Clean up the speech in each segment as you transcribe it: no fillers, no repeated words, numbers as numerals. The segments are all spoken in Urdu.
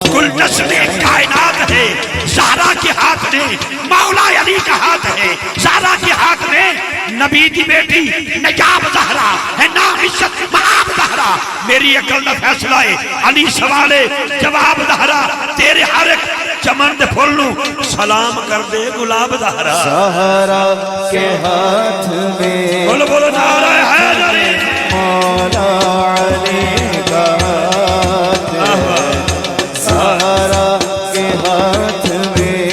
کل نظم کائنات ہے زہرا کے ہاتھ میں، مولا علی کا ہاتھ ہے زہرا کے ہاتھ میں، نبی کی بیٹی نجاب زہرا ہے، نام عزت مآب زہرا، میری عقل نہ فیصلہ ہے علی سوالے جواب زہرا، تیرے ہر ایک چمن دے پھولوں سلام کر دے گلاب زہرا، زہرا کے ہاتھ میں بولو بولو نعرہ حیدری، مولا علی کا ہاتھ ہے، زہرا کے ہاتھ میں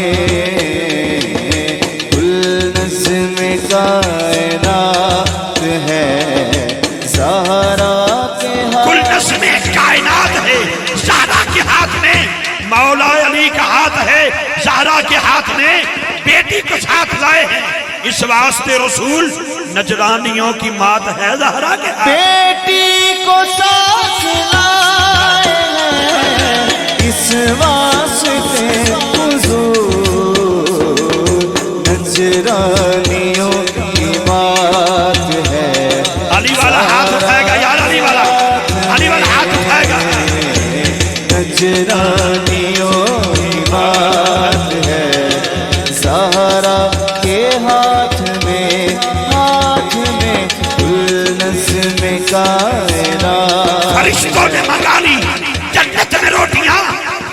کل نظم کائنات ہے، زہرا کے کل ہاتھ نظم کائنات ہے زہرا کے ہاتھ میں، مولا علی کا ہاتھ ہے زہرا کے ہاتھ میں، بیٹی کو ساتھ لائے ہیں اس واسطے رسول نجرانیوں کی مات ہے زہرا کے ہاتھ، بیٹی کو ساتھ لائے ہیں اس واسطے حضور نجرانیوں کی بات ہے، علی والا ہاتھ اٹھائے گا یار، علی والا ہاتھ اٹھائے گا، نجرانیوں کی بات ہے، زہرا کے ہاتھ میں کل نظم کائنات، فرشتوں نے منگا لی جنت میں روٹیاں،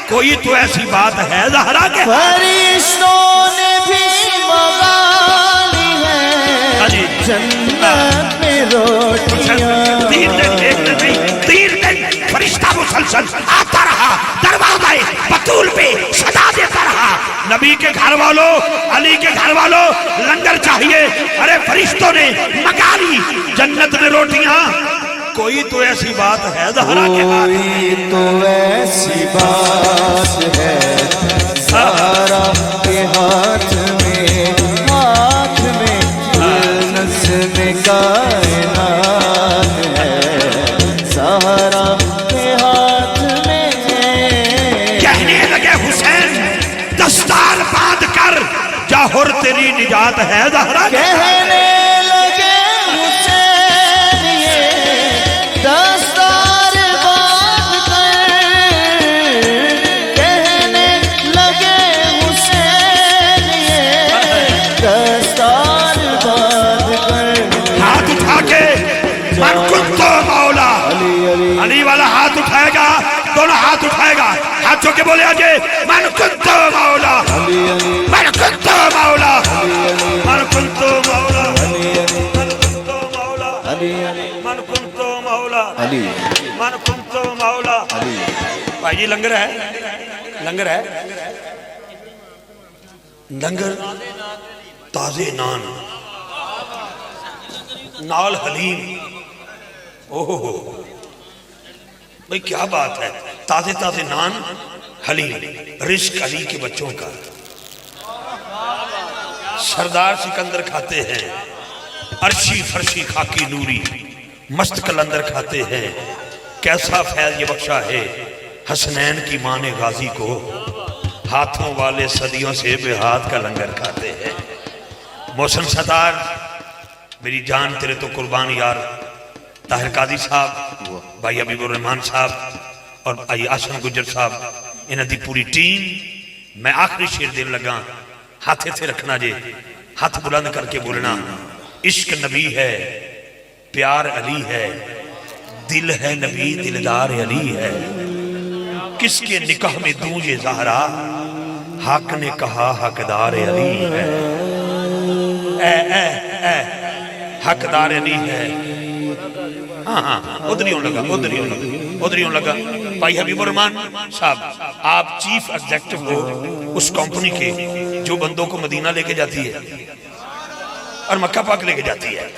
کوئی تو ایسی بات ہے زہرا کے ہاتھ، فرشتوں نے بھی منگا لی ہے جنت میں روٹیاں، تین دن فرشتہ مسلسل آتا رہا، دروازہ بطول پہ صدا دیتا رہا، نبی کے گھر والوں علی کے گھر والوں لنگر چاہیے، ارے فرشتوں نے منگا لی جنت میں روٹیاں، کوئی تو ایسی بات ہے زہرا کے ہاتھ، کوئی تو ایسی بات ہے زہرا کے ہاتھ میں کل نظم کائنات ہے، زہرا کے ہاتھ میں، کہنے لگے حسین دستار باندھ کر جاہر تیری نجات ہے زہرا کے ہاتھ، کہنے لگے حسین یہ دستار باندھ کر، کہنے لگے حسین یہ دستار باندھ کر، ہاتھ اٹھا کے من کنتو مولا، علی والا ہاتھ اٹھائے گا، دونوں ہاتھ اٹھائے گا، ہاتھ چوکے بولے آجے من کنتو مولا، من کنتو مولا، من کنتو مولا، من کنتو مولا، من کنتو مولا، من کنتو مولا، بھائی جی لنگر ہے، لنگر ہے، لنگر تازے نان نال حلیم، اوہ بھئی کیا بات ہے، تازے تازے نان حلیم، رزق علی کے بچوں کا، سردار سکندر کھاتے ہیں، عرشی فرشی خاکی نوری مست کلندر کھاتے ہیں، کیسا فیض یہ بخشا ہے حسنین کی ماں نے غازی کو، ہاتھوں والے صدیوں سے بے ہاتھ کا لنگر کھاتے ہیں، محسن ستار میری جان تیرے تو قربان یار، طاہر قاضی صاحب، بھائی حبیب الرحمان صاحب اور بھائی آسن گجر صاحب، انہاں دی پوری ٹیم، میں آخری شیر دین لگا، ہاتھ تھے رکھنا جے، ہاتھ بلند کر کے بولنا، عشق نبی ہے، پیار علی ہے، دل ہے نبی دلدار علی ہے، کس کے نکاح میں دوں یہ زہرا، حق نے کہا حقدار علی ہے، حقدار علی ہے، ہاں ادھریوں لگا، بھائی حبیب الرحمان صاحب آپ چیف ایگزیکٹو ہو اس کمپنی کے جو بندوں کو مدینہ لے کے جاتی ہے اور مکہ پاک لے کے جاتی ہے،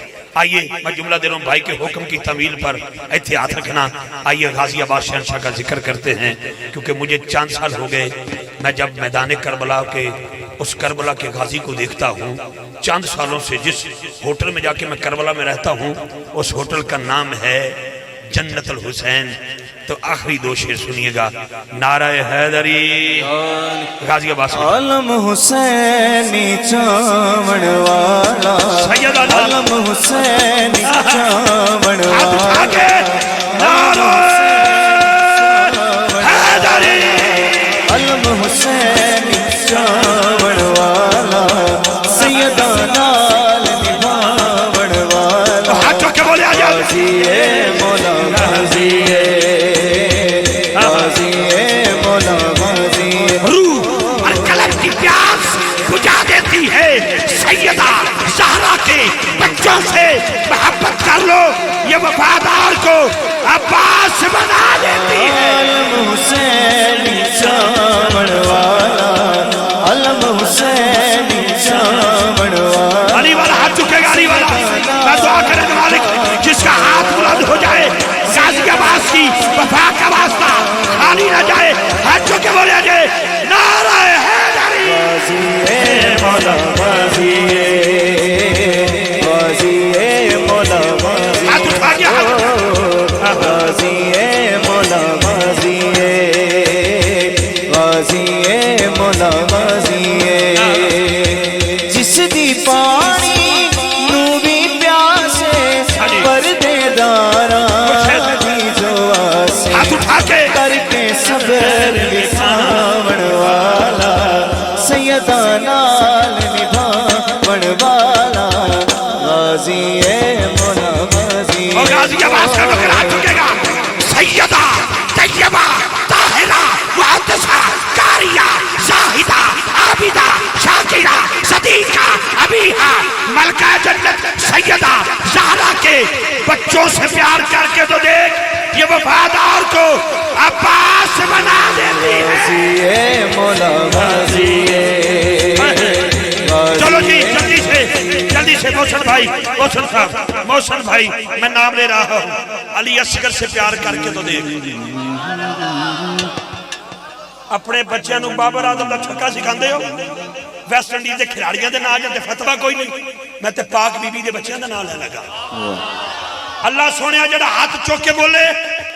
آئیے میں جملہ دے رہا ہوں بھائی کے حکم کی تعمیل پر احتیاط رکھنا، آئیے غازی آباد شہنشاہ کا ذکر کرتے ہیں، کیونکہ مجھے چند سال ہو گئے میں جب میدان کربلا کے اس کربلا کے غازی کو دیکھتا ہوں، چند سالوں سے جس ہوٹل میں جا کے میں کربلا میں رہتا ہوں اس ہوٹل کا نام ہے جنت الحسین، تو آخری دو شعر سنیے گا، نعرہ حیدری، غازی آباد سے عالم حسینی چاون والا، سید عالم حسینی چاون ہاتھ اٹھا والا، کے نعرہ حیدری، کر لو یہ وفادار کو عباس بنا دیتی ہے علم حسینی چاون والا علم حسینی چاون والا علی والا ہاتھ چکے گا علی والا میں دعا کرے گا مالک جس کا ہاتھ بلند ہو جائے غازی عباس کی وفا کا واسطہ خالی نہ جائے ہاتھ چکے بولے جائے نعرہ حیدری غازی مولا غازی غازی مولا غازی ہاتھ اٹھا کے غازی مولا غازی غازی مولا غازی جس دی پانی نو بھی پیاسے پردے داراں دی جو آسے ہاتھ اٹھا کے کر کے صبر بساون والا سیدہ نال نبھاون والا غازی مولا غازی اور غازی عباس کا وقت ہاتھ چکے گا سیدہ طیبہ طاہرہ مقدسہ کاریہ زاہدہ عابدہ شاکرہ صدیقہ ابیہا ملکہ جنت سیدہ زہرا کے بچوں سے پیار کر کے تو دیکھ یہ وفادار کو عباس بنا دیتی ہے غازی مولا غازی چلو جی جلدی سے محسن بھائی محسن صاحب محسن بھائی میں نام لے رہا ہوں علی اصغر سے پیار کر کے تو دیکھ اپنے بچیاں نو بابر اعظم دا چھکا سکھاندے ہو ویسٹ انڈیز دے کھلاڑیاں دے نام جاندے فتوہ کوئی نہیں میں تے پاک بی بی دے بچیاں دا نام لے لگا اللہ سونے جڑا ہاتھ چوک کے بولے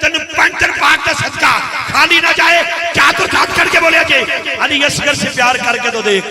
تن پنچر پاک کا صدقہ خالی نہ جائے چادر چادر کر کے بولے جے علی اصغر سے پیار کر کے تو دیکھ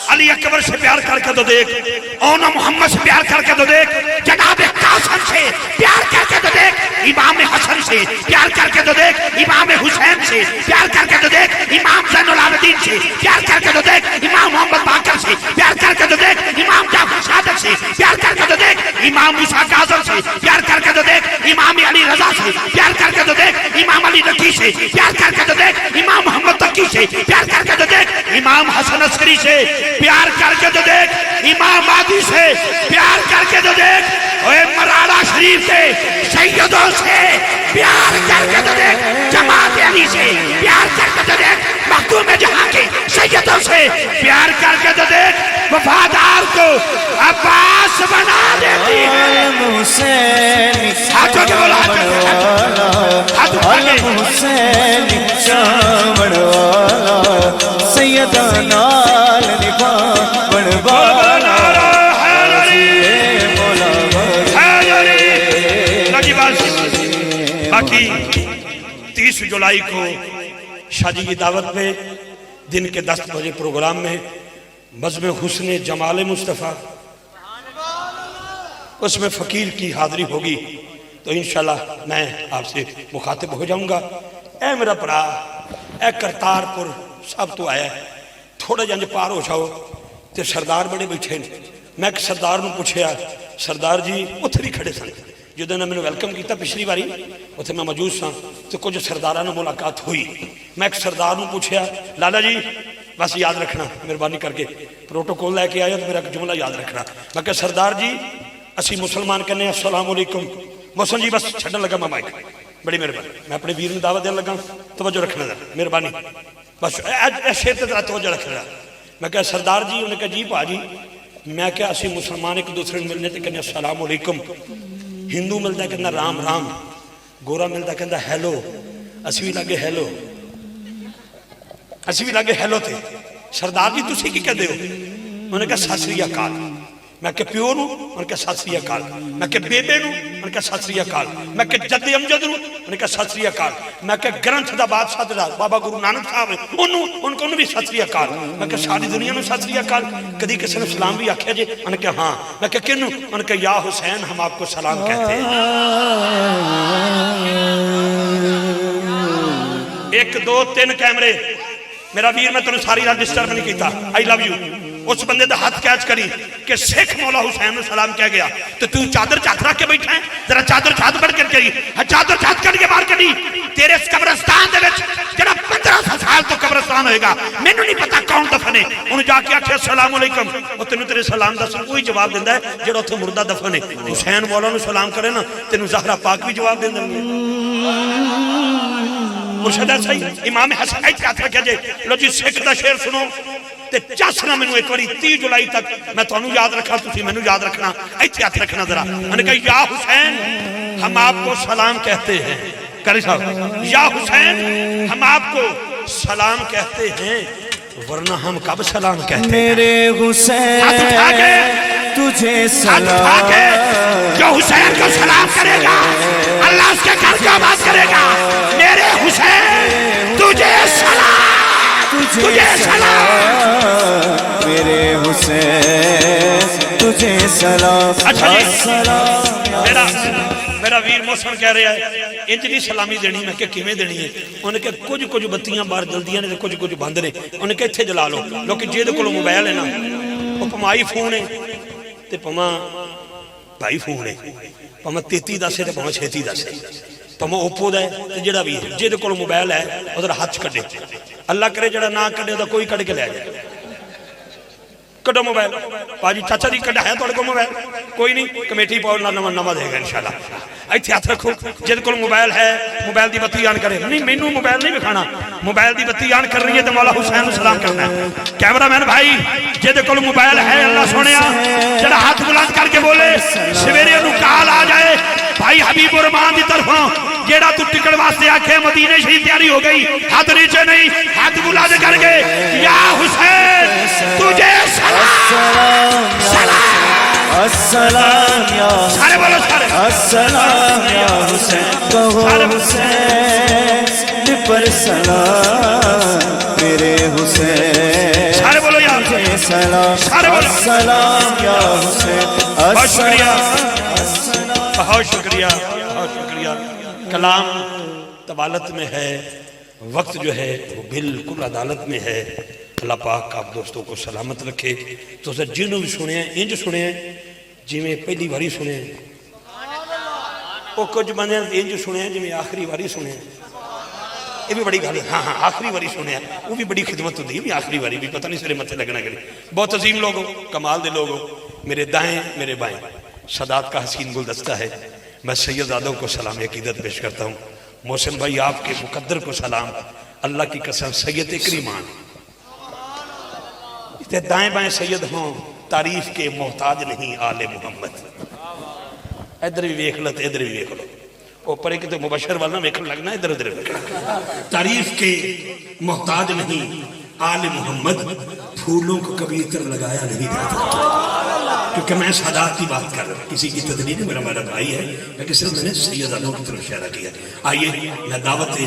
علی اکبر سے پیار کر کے تو دیکھ اونا محمد سے پیار کر کے تو دیکھ جناب قاسم سے پیار کر کے تو دیکھ امام حسن سے پیار کر کے تو دیکھ امام حسین سے پیار کر کے تو دیکھ امام زین العابدین سے پیار کر کے تو دیکھ امام محمد باقر سے پیار کر کے تو دیکھ امام جعفر صادق سے پیار کر کے تو دیکھ امام موسیٰ کاظم سے پیار کر کے تو دیکھ امام علی رضا سے پیار کر کے تو دیکھ امام علی نقی سے پیار کر کے تو دیکھ امام محمد تقی سے پیار کر کے تو دیکھ امام حسن عسکری سے پیار کر کے تو دیکھ امام مہدی سے پیار کر کے تو دیکھ اے مراڑہ شریف سے سیدوں سے پیار کر کے تو دیکھ جماعت علی سے پیار کر کے تو دیکھ مخدوم جہاں کے سیدوں سے پیار کر کے تو دیکھ وفادار کو عباس بنا دیتی ہے علم حسینی ہاتھوں کے بولا علم حسینی چاون والا سیدہ نال نبھاون والا غازی مولا غازی باقی 30 جولائی کو شاہ جی کی دعوت پہ دن کے 10 بجے پروگرام میں بزم حسن جمال مصطفیٰ اس میں فقیر کی حاضری ہوگی تو انشاءاللہ میں آپ سے مخاطب ہو جاؤں گا اے میرا پرا اے کرتارپور سب تو آیا ہے تھوڑا جنج پار ہو جاؤ تے سردار بڑے بیٹھے میں ایک سردار نو پوچھیا سردار جی اتھے بھی کھڑے سن جدوں نے میں نے ویلکم کیتا پچھلی باری اتھے میں موجود سا تو کچھ سرداراں نال ملاقات ہوئی میں ایک سردار نو پوچھیا لالا جی بس یاد رکھنا مہربانی کر کے پروٹوکول لے کے آیا تو میرا جملہ یاد رکھنا میں کہ سردار جی اسی مسلمان کہنے ہیں السلام علیکم محسن جی بس چھڑن لگا میں مائک بڑی مہربانی میں اپنے ویر میں دعوت دین لگا توجہ رکھنا ذرا مہربانی بس شیر تے ذرا توجہ رکھنا میں کہ سردار جی انہوں نے کہا جی پاجی میں کہ اسی مسلمان ایک دوسرے ملنے تے کہنے السلام علیکم ہندو ملتا ہے کہنا رام رام گورا ملتا ہے کہنا ہیلو اسی بھی لگے ہیلو اسی بھی لگے ہیلو تھے سردار جی تسی کی کہہ دے ہو انہوں نے کہا سات سری اکال میں کہ پیو نو ان کے سات سری اکال میں کہ بیبے نو ان کے سات سری اکال میں کہ جد امجد نو ان کے سات سری اکال میں کہ گرنتھ دا بادشاہ دا بابا گرو نانک صاحب ان کو بھی سات سری اکال میں کہ ساری دنیا نو سات سری اکال کدی کسی نے سلام بھی آکھیا جے ان کے ہاں میں کہ کنو ان کے یا حسین ہم آپ کو سلام کہتے ہیں 1 2 3 کیمرے میرا ویر میں تنہوں ساری رات ڈسٹرب نہیں کیتا I love you اس بندے دا ہاتھ کیچ کری کہ سکھ مولا حسین نے سلام کہہ گیا تو تو چادر چادر رکھ کے بیٹھا ہے ذرا چادر چادر بڑھ کر کری چادر چادر کر کے بار کری تیرے اس قبرستان دے وچ جڑا 1500 سال تو قبرستان ہوئے گا میں نے نہیں پتا کون دفن دفن ہے انہوں جا کے آکھے السلام علیکم وہ تینوں تیرے سلام دا سن کوئی جواب دیندہ ہے جڑا اتھے مردہ دفن ہے حسین مولا نے سلام کرے نا تینوں زہرہ پاک بھی جواب دیندہ ہے مرشدہ صحیح امام حسن ایک کہتا کیا جائے لو جی سکھ دا شعر سنو تے چاسنا میں نے ایک واری 30 جولائی تک میں تو انہوں یاد رکھا تُسی میں نے یاد رکھنا ایتھے ہاتھ رکھنا ذرا میں نے کہا یا حسین ہم آپ کو سلام کہتے ہیں قاری صاحب یا حسین ہم آپ کو سلام کہتے ہیں ورنہ ہم کب سلام کہتے ہیں میرے حسین تجھے سلام جو حسین کو سلام کرے گا اللہ اس کے گھر کو آباد کرے گا میرے حسین تجھے سلام تجھے سلام میرے حسین تجھے سلام اچھا جی السلام میرا ویر موسم کہہ رہا ہے انجلی سلامی دینی میں کہ کیمیں دینی ہے انہیں کہ کچھ بتیاں بار جلدیاں نے کچھ بند نے انہیں کہ اتھے جلا لو لوکہ جید کلو موبائل ہے نا وہ پمائی فون ہے تے پما بھائی فون ہے پما 33 دس ہے تے پما 36 دس ہے پما اوپو دا ہے تے جڑا بھی ہے جید کلو موبائل ہے ادھر ہاتھ کٹے اللہ کرے جڑا نہ کٹے دا کوئی کٹ کے لے جائے کٹو موبائل باجی چاچا جی کٹا ہے توڑے کو موبائل کوئی نہیں کمیٹی پاؤ نمہ دے گا انشاءاللہ ایتھے ہاتھ رکھو جد کل موبائل ہے موبائل دی بتی آن کرے نہیں میں نو موبائل نہیں بکھانا موبائل دی بتی آن کر رہی ہے تو مولا حسین کو سلام کرنا ہے کیمرہ مین بھائی جد کل موبائل ہے اللہ سنیا جڑا ہاتھ بلند کر کے بولے سویرے انہوں کال آ جائے بھائی حبیب الرحمان دی طرفوں جیڑا تو ٹکڑ واسطے آکھے مدینے شریف تیاری ہو گئی ہاتھ نیچے نہیں ہاتھ بلند کر کے یا حسین تجھے سلام السلام یا سارے بولو سارے السلام یا حسین کہو حسین پر سلام میرے حسین سارے بولو یا تجھے سلام السلام یا حسین بہت شکریہ بہت شکریہ بہت شکریہ کلام طوالت میں ہے وقت جو ہے وہ بالکل عدالت میں ہے اللہ پاک آپ دوستوں کو سلامت رکھے تو سر جنہوں بھی سنے ہیں انج سنے ہیں جی میں پہلی باری سنے ہیں وہ کچھ بندے انج سنے ہیں جی میں آخری باری سنے ہیں یہ بھی بڑی گالی ہاں آخری باری سنے ہیں وہ بھی بڑی خدمت ہوتی ہے آخری باری بھی پتہ نہیں سرے متھے لگنا کرے بہت عظیم لوگ ہو کمال دے لوگ ہو میرے دائیں میرے بائیں صدات کا حسین گلدستہ ہے میں سید زادوں کو سلام عقیدت پیش کرتا ہوں محسن بھائی آپ کے مقدر کو سلام اللہ کی قسم سید کریمان دائیں بائیں سید ہوں تعریف کے محتاج نہیں آل محمد ادھر بھی ویکھ لو ادھر بھی ویکھ لو اوپر ایک تو مبشر والا ویکھن لگنا ادھر ادھر تعریف کے محتاج نہیں آل محمد پھولوں کو کبھی اتر لگایا نہیں جاتا کیونکہ میں سادات کی بات کر رہا ہوں کسی کی تدلیل میرا بھائی ہے لیکن صرف میں نے سید زادوں کی طرف اشارہ کیا آئیے میں دعوت